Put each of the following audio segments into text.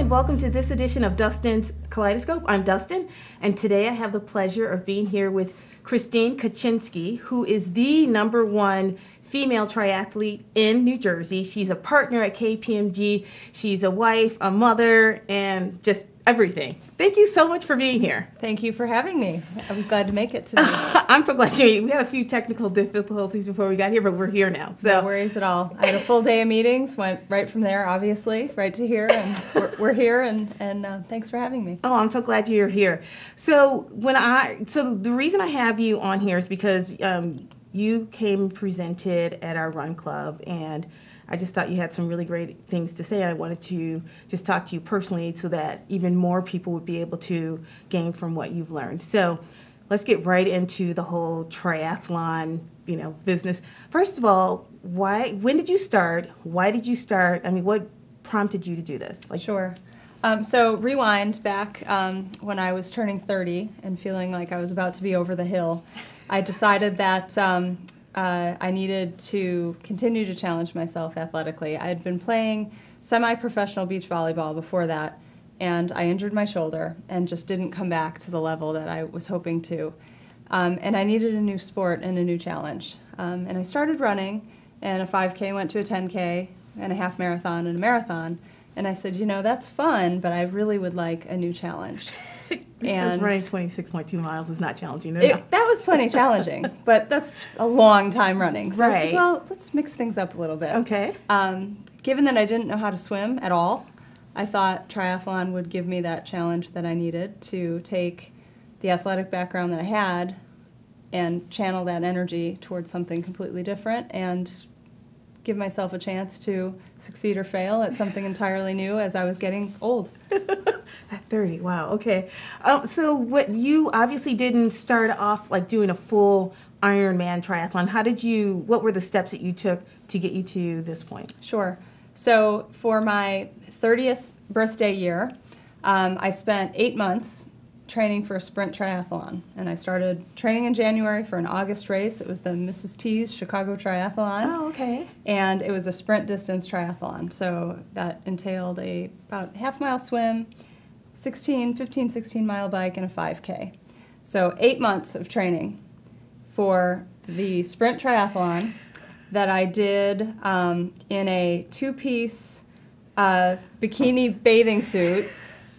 Welcome to this edition of Dustin's Kaleidoscope. I'm Dustin, and today I have the pleasure of being here with Christine Kachinsky, who is the #1 female triathlete in New Jersey. She's a partner at KPMG. She's a wife, a mother, and just everything. Thank you so much for being here. Thank you for having me. I was glad to make it today. I'm so glad we had a few technical difficulties before we got here, but we're here now. So no worries at all. I had a full day of meetings, went right from there, obviously, right to here, and we're here, and thanks for having me. Oh, I'm so glad you're here. So the reason I have you on here is because you came presented at our run club, and I just thought you had some really great things to say, and I wanted to just talk to you personally so that even more people would be able to gain from what you've learned. So let's get right into the whole triathlon, business. First of all, when did you start? Why did you start? I mean, what prompted you to do this? Sure. So rewind back when I was turning 30 and feeling like I was about to be over the hill, I decided that I needed to continue to challenge myself athletically. I had been playing semi-professional beach volleyball before that, and I injured my shoulder and just didn't come back to the level that I was hoping to. And I needed a new sport and a new challenge. And I started running, and a 5K went to a 10K, and a half marathon and a marathon. And I said, that's fun, but I really would like a new challenge. Because running 26.2 miles is not challenging. That was plenty challenging, but that's a long time running. So right. I said, well, let's mix things up a little bit. Okay. Given that I didn't know how to swim at all, I thought triathlon would give me that challenge that I needed to take the athletic background that I had and channel that energy towards something completely different and give myself a chance to succeed or fail at something entirely new as I was getting old. At 30, wow, okay. So you obviously didn't start off like doing a full Ironman triathlon. What were the steps that you took to get you to this point? Sure. So for my 30th birthday year, I spent 8 months training for a sprint triathlon. And I started training in January for an August race. It was the Mrs. T's Chicago Triathlon. Oh, okay. And it was a sprint distance triathlon. So that entailed about half-mile swim, 15, 16-mile bike, and a 5K. So 8 months of training for the sprint triathlon that I did in a two-piece bikini bathing suit,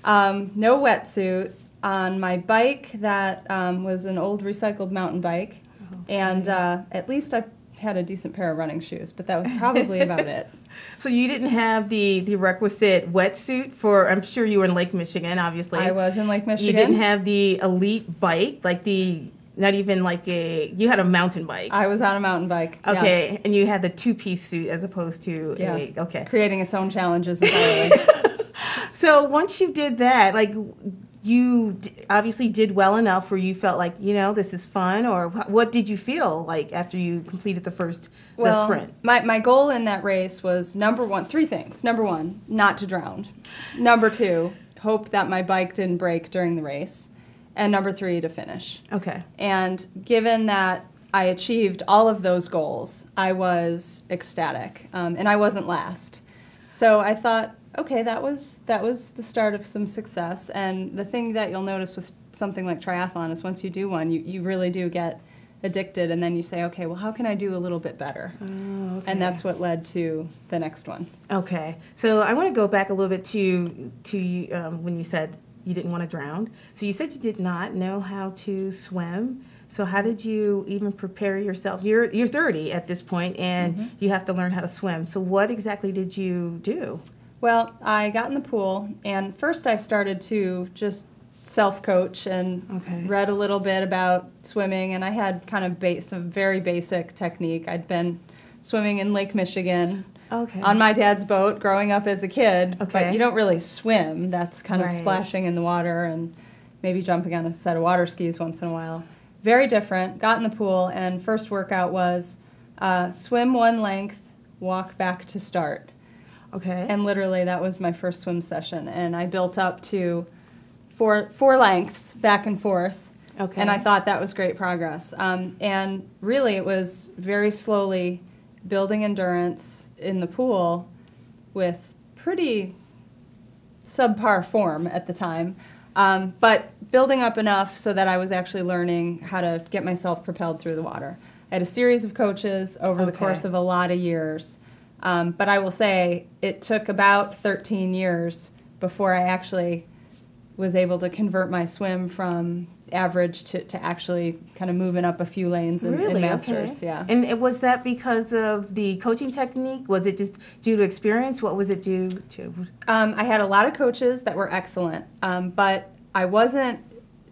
no wetsuit, on my bike that was an old recycled mountain bike, and at least I had a decent pair of running shoes, but that was probably about it. So you didn't have the requisite wetsuit for, I'm sure you were in Lake Michigan, obviously. I was in Lake Michigan. You didn't have the elite bike, not even like you had a mountain bike. I was on a mountain bike, okay, yes. And you had the two-piece suit as opposed to okay. Creating its own challenges entirely. So once you did that, you obviously did well enough where you felt like, this is fun, or what did you feel like after you completed the sprint? My goal in that race was three things. Number one, not to drown. Number two, hope that my bike didn't break during the race. And number three, to finish. Okay. And given that I achieved all of those goals, I was ecstatic, and I wasn't last. So I thought, okay, that was the start of some success. And the thing that you'll notice with something like triathlon is once you do one, you really do get addicted, and then you say, okay, well, how can I do a little bit better? Oh, okay. And that's what led to the next one. Okay. So I want to go back a little bit to when you said you didn't want to drown. So you said you did not know how to swim. So how did you even prepare yourself? You're 30 at this point, and you have to learn how to swim. So what exactly did you do? Well, I got in the pool, and first I started to just self-coach and Okay. read a little bit about swimming, and I had kind of some very basic technique. I'd been swimming in Lake Michigan Okay. on my dad's boat growing up as a kid, Okay. but you don't really swim. That's kind of Right. splashing in the water and maybe jumping on a set of water skis once in a while. Very different. Got in the pool, and first workout was swim one length, walk back to start. Okay. And literally that was my first swim session, and I built up to four lengths back and forth. Okay. And I thought that was great progress. And really it was very slowly building endurance in the pool with pretty subpar form at the time, but building up enough so that I was actually learning how to get myself propelled through the water. I had a series of coaches over the Okay. course of a lot of years, but I will say it took about 13 years before I actually was able to convert my swim from average to actually kind of moving up a few lanes in Really? Masters. Okay. Yeah. Was that because of the coaching technique? Was it just due to experience? What was it due to? I had a lot of coaches that were excellent, but I wasn't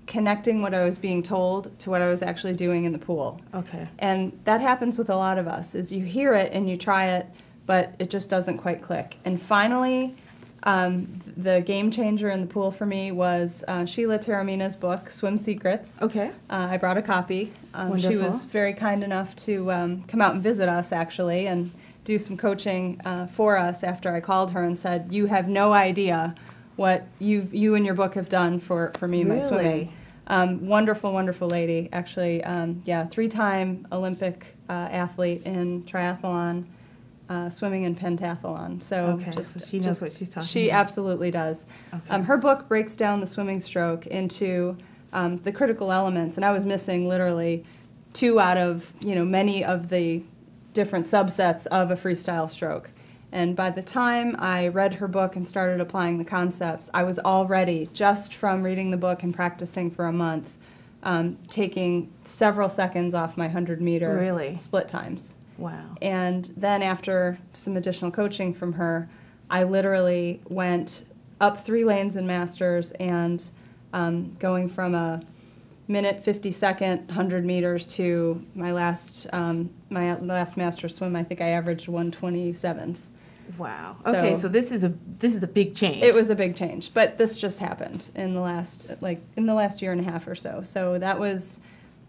connecting what I was being told to what I was actually doing in the pool. Okay. And that happens with a lot of us, is you hear it and you try it, but it just doesn't quite click. And finally, the game changer in the pool for me was Sheila Taramina's book, Swim Secrets. Okay. I brought a copy. She Wonderful. was very kind enough to come out and visit us, actually, and do some coaching for us after I called her and said, "You have no idea what you and your book have done for me and my swimming." Wonderful, wonderful lady, actually. Yeah, 3-time Olympic athlete in triathlon, swimming and pentathlon. So Okay, so she knows what she's talking She about. absolutely does. Okay. Her book breaks down the swimming stroke into the critical elements, and I was missing literally 2 out of many of the different subsets of a freestyle stroke. And by the time I read her book and started applying the concepts, I was already, just from reading the book and practicing for a month, taking several seconds off my 100-meter Really? split times. Wow. And then after some additional coaching from her, I literally went up 3 lanes in Masters and going from a minute 50-second 100 meters to my last Masters swim, I think I averaged 127s. Wow. So- Okay, so this is a big change. It was a big change, but this just happened in the last year and a half or so. So that was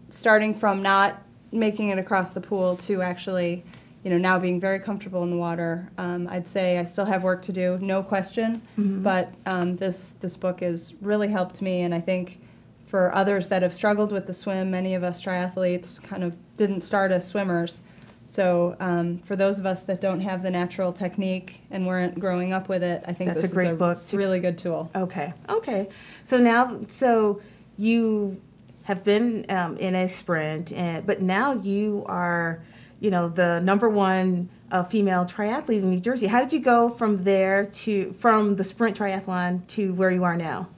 starting from not making it across the pool to actually, now being very comfortable in the water. I'd say I still have work to do, no question, but this book has really helped me, and I think for others that have struggled with the swim, many of us triathletes kind of didn't start as swimmers. So for those of us that don't have the natural technique and weren't growing up with it, I think That's this a great is a book to- really good tool. Okay. Okay. So you have been in a sprint, but now you are, the #1 female triathlete in New Jersey. How did you go from the sprint triathlon to where you are now?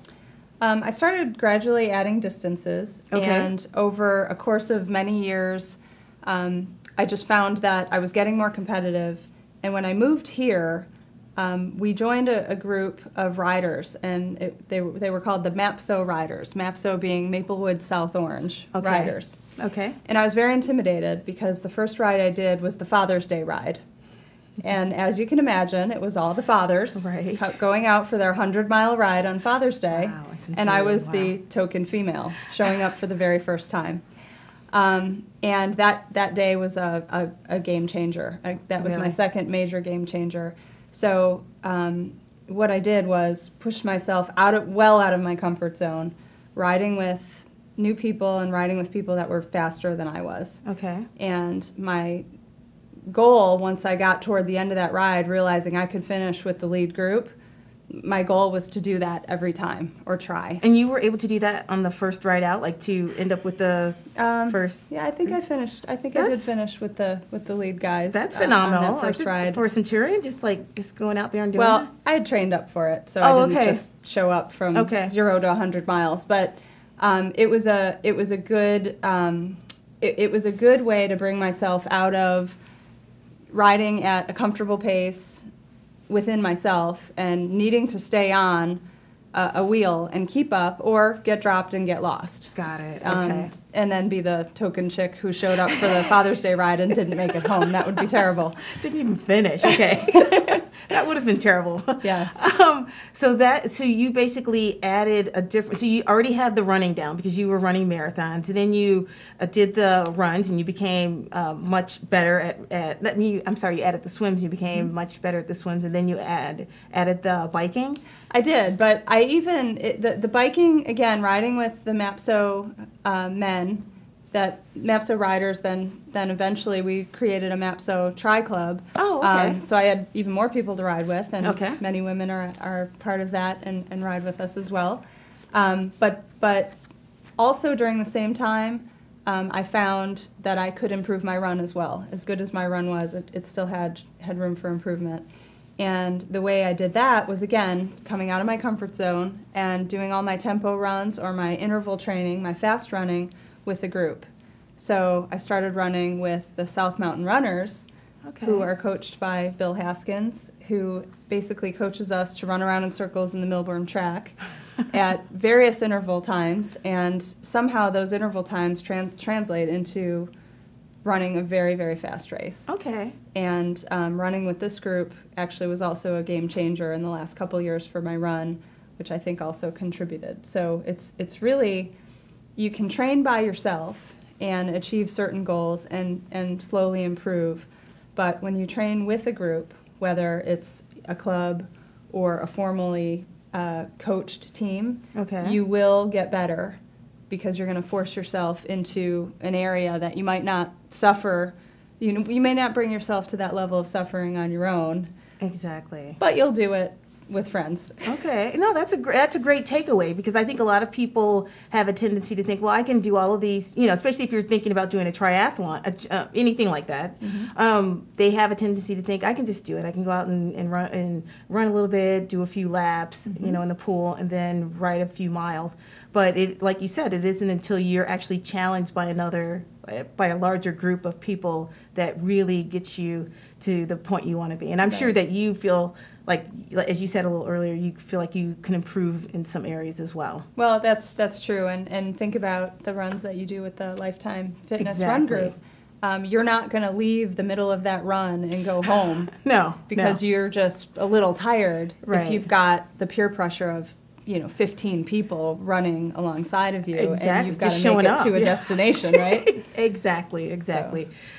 I started gradually adding distances, Okay. and over a course of many years, I just found that I was getting more competitive. And when I moved here, we joined a group of riders, and they were called the MAPSO riders, MAPSO being Maplewood South Orange Okay. riders. Okay. And I was very intimidated because the first ride I did was the Father's Day ride. And as you can imagine, it was all the fathers Right. going out for their 100-mile ride on Father's Day. Wow, that's and I was intimidating. the token female showing up for the very first time. And that day was a game changer. That was my Really? second major game changer. So what I did was push myself well out of my comfort zone, riding with new people and riding with people that were faster than I was. Okay. And my goal, once I got toward the end of that ride, realizing I could finish with the lead group, my goal was to do that every time, or try. And you were able to do that on the first ride out, like to end up with the first. Yeah, I think I finished. I think I did That's- finish with the lead guys. That's on phenomenal. that first Like, ride. for a Centurion, just going out there and doing Well, that. I had trained up for it, so Oh, I didn't okay. just show up from Okay. 0 to 100 miles. But it was a good it was a good way to bring myself out of riding at a comfortable pace within myself and needing to stay on a wheel and keep up, or get dropped and get lost. Got it. Okay. And then be the token chick who showed up for the Father's Day ride and didn't make it home. That would be terrible. Didn't even finish. Okay. That would have been terrible. Yes. So you basically added a different, so you already had the running down because you were running marathons, and then you did the runs and you became much better you added the swims, you became much better at the swims, and then you added the biking? I did, but the biking, again, riding with the MAPSO men, that MAPSO riders, then eventually we created a MAPSO Tri Club. Oh, okay. So I had even more people to ride with, and okay. many women are part of that and ride with us as well. But also during the same time, I found that I could improve my run as well. As good as my run was, it still had room for improvement. And the way I did that was, again, coming out of my comfort zone and doing all my tempo runs or my interval training, my fast running, with a group. So I started running with the South Mountain Runners, who are coached by Bill Haskins, who basically coaches us to run around in circles in the Millburn track at various interval times, and somehow those interval times translate into running a very, very fast race. Okay. And running with this group actually was also a game changer in the last couple years for my run, which I think also contributed. So it's really, you can train by yourself and achieve certain goals and slowly improve. But when you train with a group, whether it's a club or a formally coached team, you will get better, because you're going to force yourself into an area that you might not suffer. You may not bring yourself to that level of suffering on your own. Exactly. But you'll do it with friends. Okay. No, that's a great takeaway, because I think a lot of people have a tendency to think, well, I can do all of these, especially if you're thinking about doing a triathlon, anything like that. Mm-hmm. They have a tendency to think, I can just do it. I can go out and run a little bit, do a few laps, mm-hmm. In the pool, and then ride a few miles. But it, like you said, it isn't until you're actually challenged by a larger group of people that really gets you to the point you want to be. And I'm sure that you feel like, as you said a little earlier, you feel like you can improve in some areas as well. Well, that's true. And think about the runs that you do with the Lifetime Fitness Run Group. You're not going to leave the middle of that run and go home. No. Because you're just a little tired. Right. If you've got the peer pressure of 15 people running alongside of you, and you've got to make it to a destination, right? Exactly.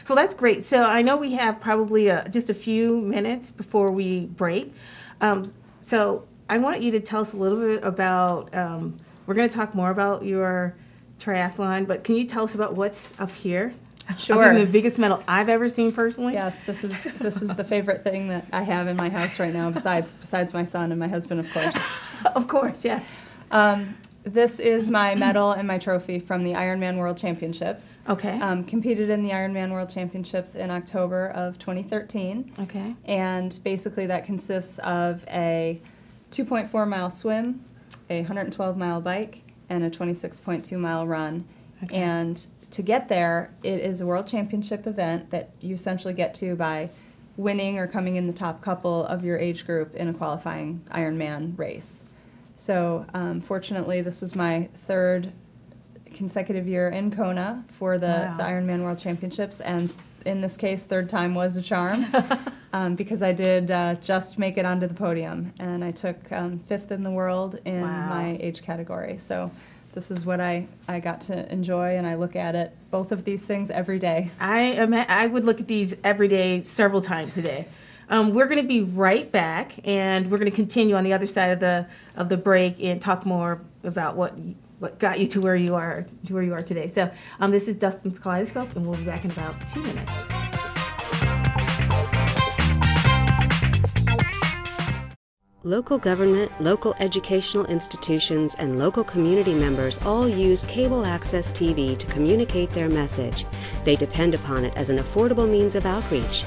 So that's great. So I know we have probably just a few minutes before we break. So I want you to tell us a little bit about, we're going to talk more about your triathlon, but can you tell us about what's up here? Sure. Other than the biggest medal I've ever seen personally. Yes, this is the favorite thing that I have in my house right now, besides my son and my husband, of course. Of course, yes. This is my medal and my trophy from the Ironman World Championships. Okay. Competed in the Ironman World Championships in October of 2013. Okay. And basically that consists of a 2.4-mile swim, a 112-mile bike, and a 26.2-mile run. Okay. And to get there, it is a world championship event that you essentially get to by winning or coming in the top couple of your age group in a qualifying Ironman race. So fortunately, this was my third consecutive year in Kona for the Ironman World Championships, and in this case, third time was a charm, because I did just make it onto the podium, and I took fifth in the world in my age category. So this is what I got to enjoy, and I look at it, both of these things, every day. I would look at these every day, several times a day. We're going to be right back, and we're going to continue on the other side of the break and talk more about what got you to where you are today. So this is Dustin's Kaleidoscope, and we'll be back in about 2 minutes. Local government, local educational institutions, and local community members all use cable access TV to communicate their message. They depend upon it as an affordable means of outreach.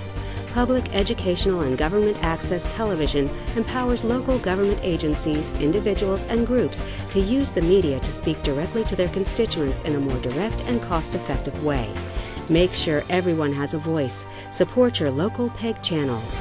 Public, educational, and government access television empowers local government agencies, individuals, and groups to use the media to speak directly to their constituents in a more direct and cost-effective way. Make sure everyone has a voice. Support your local PEG channels.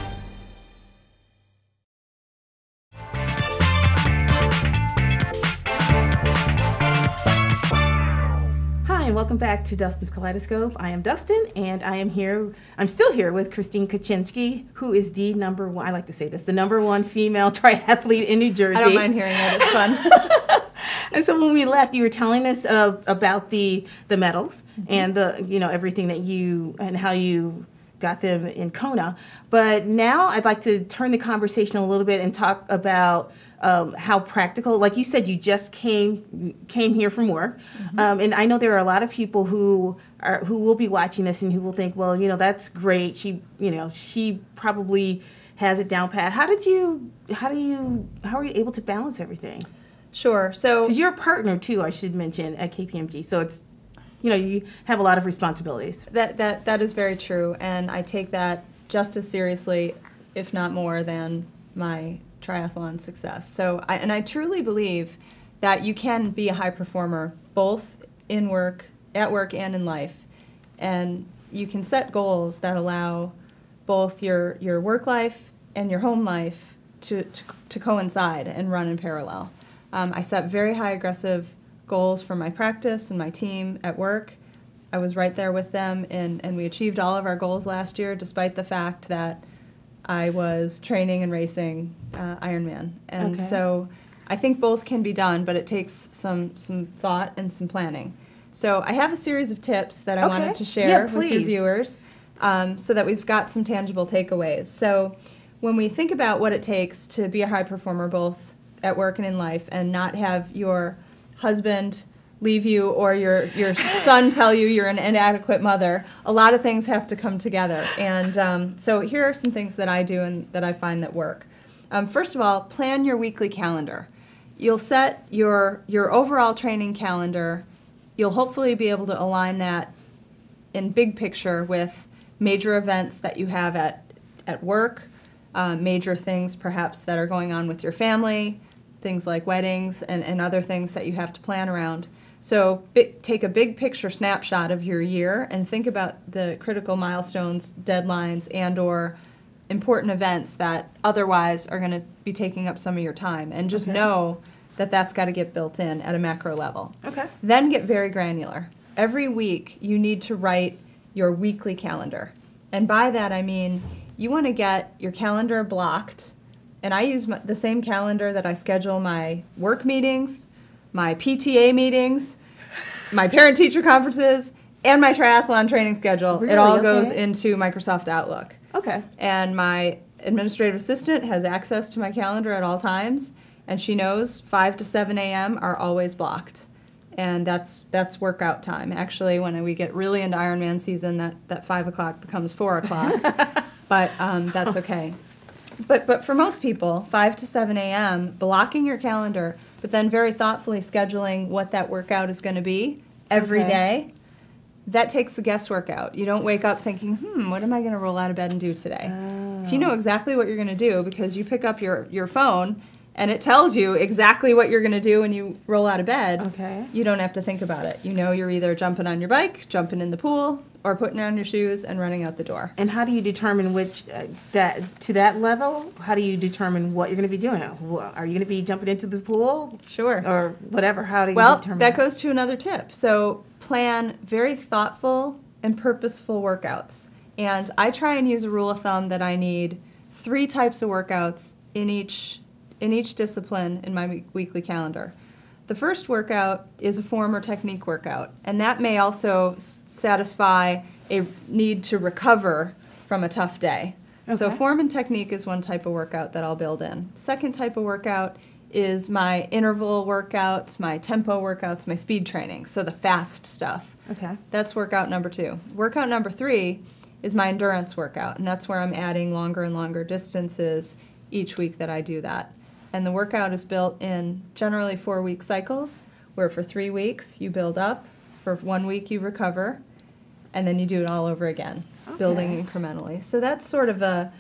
and welcome back to Dustin's Kaleidoscope. I am Dustin, and I'm still here with Christine Kachinsky, who is the number one, I like to say this, the number one female triathlete in New Jersey. I don't mind hearing it, it's fun. And so when we left, you were telling us about the medals and the, everything that and how you got them in Kona. But now I'd like to turn the conversation a little bit and talk about how practical, like you said, you just came here from work, and I know there are a lot of people who will be watching this and who will think, well, that's great. She probably has it down pat. How are you able to balance everything? Sure. So, because you're a partner too, I should mention, at KPMG, so it's you have a lot of responsibilities. That is very true, and I take that just as seriously, if not more, than my triathlon success. So, I truly believe that you can be a high performer both at work and in life, and you can set goals that allow both your work life and your home life to coincide and run in parallel. I set very high aggressive goals for my practice and my team at work. I was right there with them, and we achieved all of our goals last year, despite the fact that I was training and racing Ironman. And so I think both can be done, but it takes some thought and some planning. So I have a series of tips that I wanted to share with your viewers so that we've got some tangible takeaways. So when we think about what it takes to be a high performer both at work and in life, and not have your husband leave you or your son tell you you're an inadequate mother, a lot of things have to come together. And so here are some things that I do and that I find that work. First of all, plan your weekly calendar. You'll set your overall training calendar. You'll hopefully be able to align that in big picture with major events that you have at work, major things perhaps that are going on with your family, things like weddings and other things that you have to plan around. So take a big picture snapshot of your year and think about the critical milestones, deadlines, and or important events that otherwise are going to be taking up some of your time. And just know that that's got to get built in at a macro level. Then get very granular. Every week you need to write your weekly calendar. And by that I mean you want to get your calendar blocked. And I use the same calendar that I schedule my work meetings, my PTA meetings, my parent-teacher conferences, and my triathlon training schedule. Really? It all goes into Microsoft Outlook. Okay. And my administrative assistant has access to my calendar at all times, and she knows 5 to 7 a.m. are always blocked. And that's workout time. Actually, when we get really into Ironman season, that 5 o'clock becomes 4 o'clock. But that's okay. But for most people, 5 to 7 a.m., blocking your calendar, but then very thoughtfully scheduling what that workout is going to be every day, that takes the guesswork out. You don't wake up thinking, what am I going to roll out of bed and do today? If you know exactly what you're going to do because you pick up your phone and it tells you exactly what you're going to do when you roll out of bed, you don't have to think about it. You know you're either jumping on your bike, jumping in the pool, or putting on your shoes and running out the door. And how do you determine to that level, how do you determine what you're going to be doing? Are you going to be jumping into the pool? Sure. Or whatever, how do you determine that goes to another tip. So plan very thoughtful and purposeful workouts. And I try and use a rule of thumb that I need 3 types of workouts in each discipline in my weekly calendar. The first workout is a form or technique workout, and that may also satisfy a need to recover from a tough day. So form and technique is one type of workout that I'll build in. Second type of workout is my interval workouts, my tempo workouts, my speed training, so the fast stuff. That's workout number 2. Workout number 3 is my endurance workout, and that's where I'm adding longer and longer distances each week that I do that. And the workout is built in generally 4-week cycles, where for 3 weeks you build up, for 1 week you recover, and then you do it all over again, building incrementally. So that's sort of a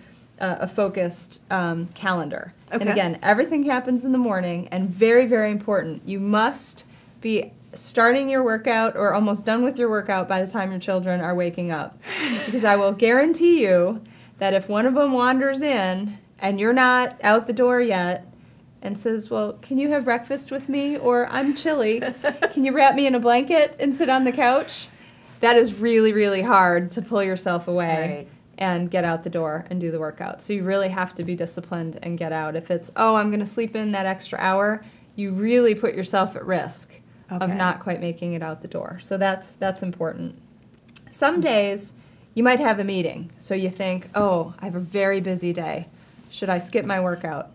focused calendar. And again, everything happens in the morning, and very, very important, you must be starting your workout or almost done with your workout by the time your children are waking up. Because I will guarantee you that if one of them wanders in and you're not out the door yet, and says, well, can you have breakfast with me? Or I'm chilly. Can you wrap me in a blanket and sit on the couch? That is really, really hard to pull yourself away. Right. And get out the door and do the workout. So you really have to be disciplined and get out. If it's, oh, I'm going to sleep in that extra hour, you really put yourself at risk of not quite making it out the door. So that's important. Some days you might have a meeting. So you think, oh, I have a very busy day. Should I skip my workout?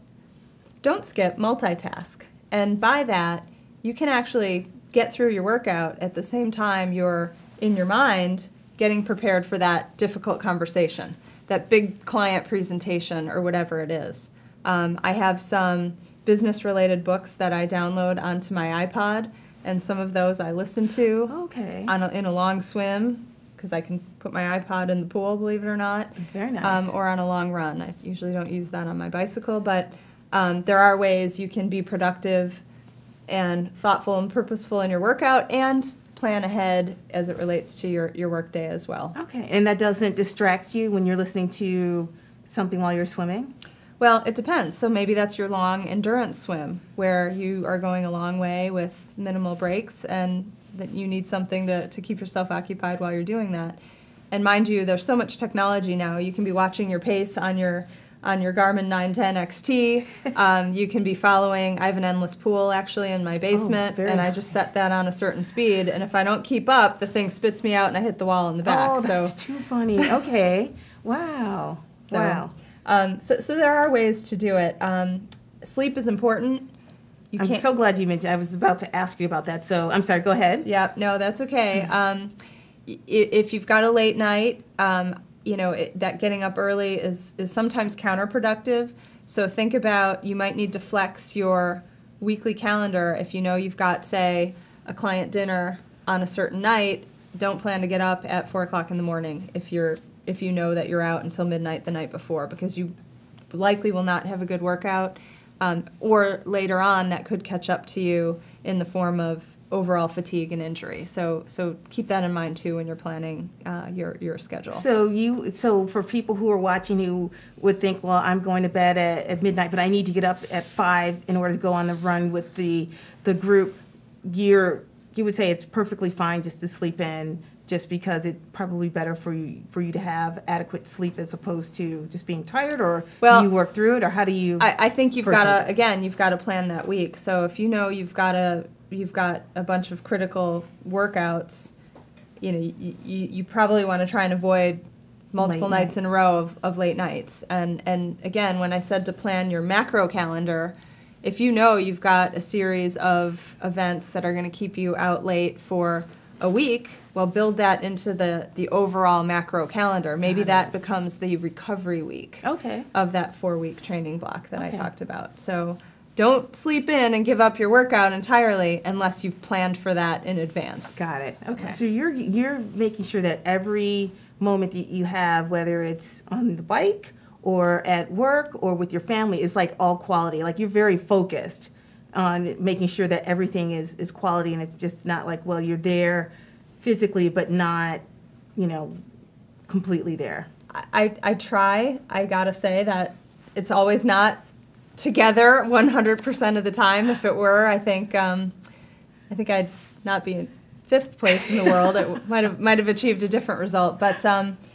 Don't skip, multitask. And by that, you can actually get through your workout at the same time you're in your mind getting prepared for that difficult conversation, that big client presentation or whatever it is. I have some business-related books that I download onto my iPod, and some of those I listen to in a long swim, because I can put my iPod in the pool, believe it or not. Very nice. Or on a long run. I usually don't use that on my bicycle, but there are ways you can be productive and thoughtful and purposeful in your workout and plan ahead as it relates to your work day as well. Okay, and that doesn't distract you when you're listening to something while you're swimming? Well, it depends. So maybe that's your long endurance swim where you are going a long way with minimal breaks and that you need something to keep yourself occupied while you're doing that. And mind you, there's so much technology now. You can be watching your pace on your Garmin 910 XT. You can be following, I have an endless pool actually in my basement, and I just set that on a certain speed, and if I don't keep up, the thing spits me out and I hit the wall in the back. Oh, that's too funny. Okay. Wow. Wow. So there are ways to do it. Sleep is important. I'm so glad you mentioned. I was about to ask you about that, so I'm sorry, go ahead. Yeah, no, that's okay. If you've got a late night, that getting up early is sometimes counterproductive. So think about, you might need to flex your weekly calendar. If you know you've got, say, a client dinner on a certain night, don't plan to get up at 4 o'clock in the morning if you know that you're out until midnight the night before, because you likely will not have a good workout. Or later on, that could catch up to you in the form of overall fatigue and injury. So keep that in mind too when you're planning your schedule. So for people who are watching who would think, well, I'm going to bed at midnight, but I need to get up at 5 in order to go on the run with the group, you would say it's perfectly fine just to sleep in, just because it's probably better for you to have adequate sleep as opposed to just being tired, or do you work through it, or how do you? I think you've got to plan that week. So if you know you've got a bunch of critical workouts, you probably want to try and avoid multiple nights in a row of late nights. And again, when I said to plan your macro calendar, if you know you've got a series of events that are going to keep you out late for a week, well, build that into the overall macro calendar. Maybe that becomes the recovery week of that 4-week training block that I talked about. So don't sleep in and give up your workout entirely unless you've planned for that in advance. Got it. Okay. So you're making sure that every moment that you have, whether it's on the bike or at work or with your family, is like all quality. Like you're very focused on making sure that everything is quality, and it's just not like, well, you're there physically but not, completely there. I try. I gotta say that it's always not together 100% of the time. If it were, I think I'd not be in 5th place in the world. It might have achieved a different result. But that's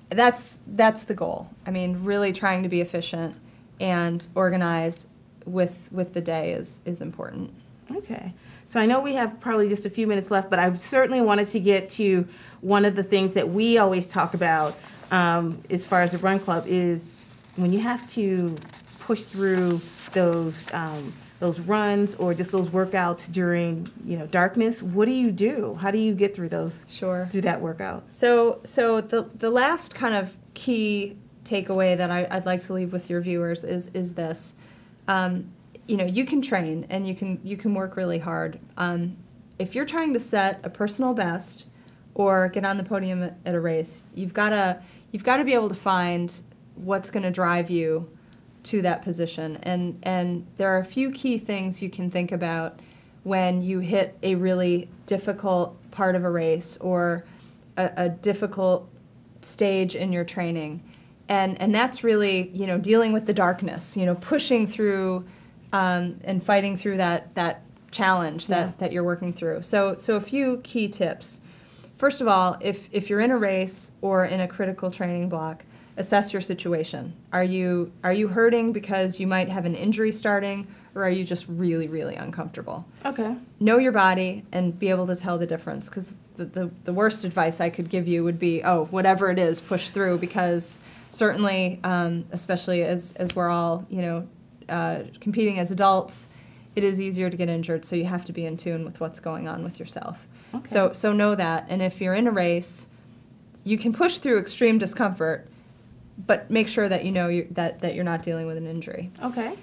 the goal. I mean, really trying to be efficient and organized with the day is important. Okay. So I know we have probably just a few minutes left, but I certainly wanted to get to one of the things that we always talk about as far as the Run Club is when you have to push through those runs or just those workouts during darkness. What do you do? How do you get through those? Sure. Through that workout. So the last kind of key takeaway that I'd like to leave with your viewers is this. You can train and you can work really hard. If you're trying to set a personal best or get on the podium at a race, you've got to be able to find what's going to drive you to that position. And there are a few key things you can think about when you hit a really difficult part of a race or a difficult stage in your training. And that's really, dealing with the darkness, pushing through and fighting through that challenge that you're working through. So a few key tips. First of all, if you're in a race or in a critical training block, assess your situation. Are you hurting because you might have an injury starting, or are you just really, really uncomfortable? Okay. Know your body and be able to tell the difference, because the worst advice I could give you would be, whatever it is, push through, because certainly, especially as we're all, competing as adults, it is easier to get injured, so you have to be in tune with what's going on with yourself. Okay. So know that, and if you're in a race, you can push through extreme discomfort, but make sure that that you're not dealing with an injury. Okay.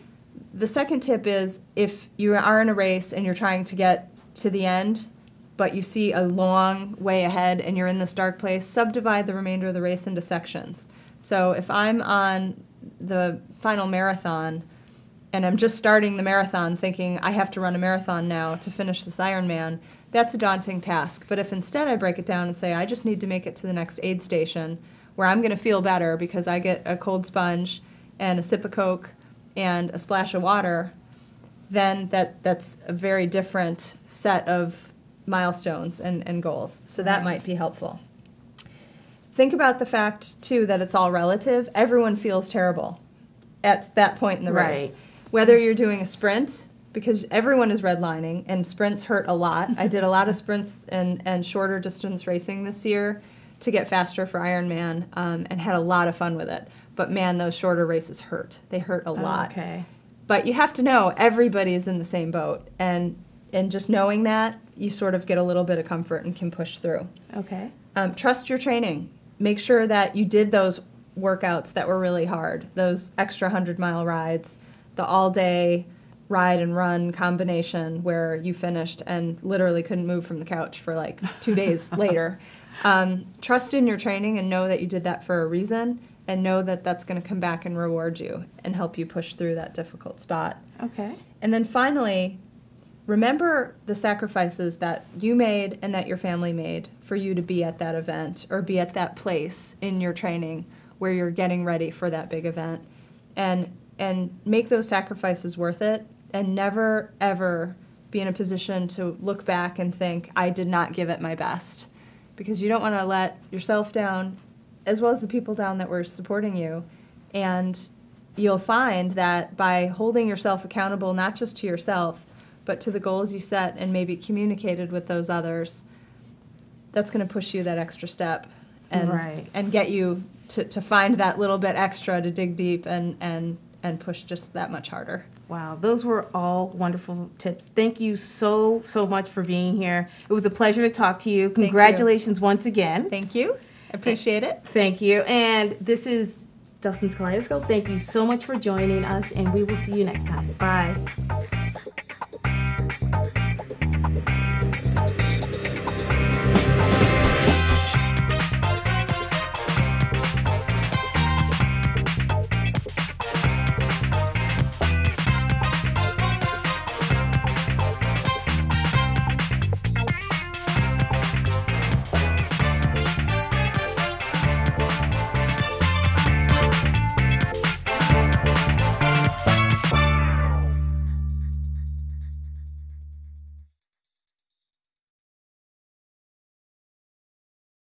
The second tip is, if you are in a race and you're trying to get to the end, but you see a long way ahead and you're in this dark place, subdivide the remainder of the race into sections. So if I'm on the final marathon and I'm just starting the marathon thinking I have to run a marathon now to finish this Ironman, that's a daunting task. But if instead I break it down and say I just need to make it to the next aid station where I'm going to feel better because I get a cold sponge and a sip of Coke and a splash of water, then that's a very different set of milestones and goals. So that might be helpful. Think about the fact, too, that it's all relative. Everyone feels terrible at that point in the race. Whether you're doing a sprint, because everyone is redlining, and sprints hurt a lot. I did a lot of sprints and shorter distance racing this year to get faster for Ironman, and had a lot of fun with it. But man, those shorter races hurt. They hurt a lot. Okay. But you have to know everybody is in the same boat, and just knowing that, you sort of get a little bit of comfort and can push through. Okay. Trust your training. Make sure that you did those workouts that were really hard, those extra 100-mile rides, the all-day ride and run combination where you finished and literally couldn't move from the couch for like 2 days later. Trust in your training and know that you did that for a reason, and know that that's going to come back and reward you and help you push through that difficult spot. Okay. And then finally, remember the sacrifices that you made and that your family made for you to be at that event or be at that place in your training where you're getting ready for that big event, and make those sacrifices worth it, and never, ever be in a position to look back and think, I did not give it my best. Because you don't want to let yourself down, as well as the people down that were supporting you. And you'll find that by holding yourself accountable, not just to yourself, but to the goals you set and maybe communicated with those others, that's going to push you that extra step and get you to find that little bit extra to dig deep and push just that much harder. Wow, those were all wonderful tips. Thank you so much for being here. It was a pleasure to talk to you. Congratulations once again. Thank you. I appreciate it. Thank you. And this is Dustin's Kaleidoscope. Thank you so much for joining us, and we will see you next time. Bye.